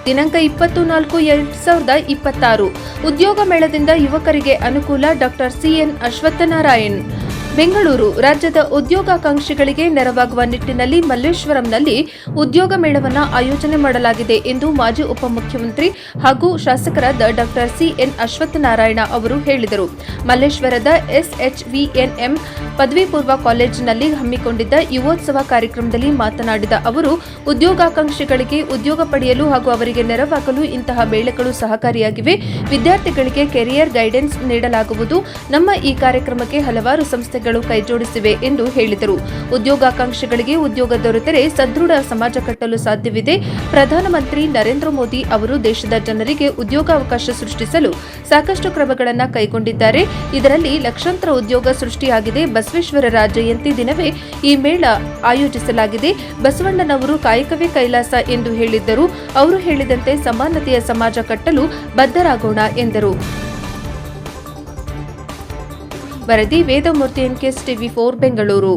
ದಿನಾಂಕ 24/4/2026 ಉದ್ಯೋಗ ಮೇಳದಿಂದ ಯುವಕರಿಗೆ ಅನುಕೂಲ. Doctor CN Ashwathnarayan. ಬೆಂಗಳೂರು. ರಾಜ್ಯದ ಉದ್ಯೋಗಾಕಾಂಕ್ಷಿಗಳಿಗೆ ನೆರವಾಗುವ ನಿಟ್ಟಿನಲ್ಲಿ ಮಲ್ಲೇಶ್ವರಂನಲ್ಲಿ ಉದ್ಯೋಗ ಮೇಳವನ್ನು ಆಯೋಜನೆ ಮಾಡಲಾಗಿದೆ ಎಂದು ಮಾಜಿ ಉಪಮುಖ್ಯಮಂತ್ರಿ ಹಾಗೂ ಶಾಸಕರಾದ ಡಾಕ್ಟರ್ ಸಿಎನ್ ಅಶ್ವತ್ಥನಾರಾಯಣ ಅವರು ಹೇಳಿದರು. ಮಲ್ಲೇಶ್ವರದ ಎಸ್ಎಚ್ವಿಎನ್ಎಂ ಪದವಿ ಪೂರ್ವ ಕಾಲೇಜಿನಲ್ಲಿ ಹಮ್ಮಿಕೊಂಡಿದ್ದ ಯುವೋತ್ಸವ ಕಾರ್ಯಕ್ರಮದಲ್ಲಿ ಮಾತನಾಡಿದ ಅವರು, ಉದ್ಯೋಗಾಕಾಂಕ್ಷಿಗಳಿಗೆ ಉದ್ಯೋಗ ಪಡೆಯಲು ಹಾಗೂ ಅವರಿಗೆ ನೆರವಾಗಲು ಇಂತಹ ಮೇಳಗಳು ಸಹಕಾರಿಯಾಗಿವೆ. ವಿದ್ಯಾರ್ಥಿಗಳಿಗೆ ಕೆರಿಯರ್ ಗೈಡೆನ್ಸ್ ನೀಡಲಾಗುವುದು. ನಮ್ಮ ಈ ಕಾರ್ಯಕ್ರಮಕ್ಕೆ ಹಲವಾರು ಸಂಸ್ಥೆಗಳು ಕೈಜೋಡಿಸಿವೆ ಎಂದು ಹೇಳಿದರು. ಉದ್ಯೋಗಾಕಾಂಕ್ಷಿಗಳಿಗೆ ಉದ್ಯೋಗ ದೊರೆತರೆ ಸದೃಢ ಸಮಾಜ ಕಟ್ಟಲು ಸಾಧ್ಯವಿದೆ. ಪ್ರಧಾನಮಂತ್ರಿ ನರೇಂದ್ರ ಮೋದಿ ಅವರು ದೇಶದ ಜನರಿಗೆ ಉದ್ಯೋಗಾವಕಾಶ ಸೃಷ್ಟಿಸಲು ಸಾಕಷ್ಟು ಕ್ರಮಗಳನ್ನು ಕೈಗೊಂಡಿದ್ದಾರೆ. ಇದರಲ್ಲಿ ಲಕ್ಷಾಂತರ ಉದ್ಯೋಗ ಸೃಷ್ಟಿಯಾಗಿದೆ. ಬಸವೇಶ್ವರರ ಜಯಂತಿ ದಿನವೇ ಈ ಮೇಳ ಆಯೋಜಿಸಲಾಗಿದೆ. ಬಸವಣ್ಣನವರು ಕಾಯಕವೇ ಕೈಲಾಸ ಎಂದು ಹೇಳಿದ್ದರು. ಅವರು ಹೇಳಿದಂತೆ ಸಮಾನತೆಯ ಸಮಾಜ ಕಟ್ಟಲು ಬದ್ಧರಾಗೋಣ ಎಂದರು. ವರದಿ ವೇದಮೂರ್ತಿ, ಎನ್ಕೆಎಸ್ ಟಿವಿ 4 ಬೆಂಗಳೂರು.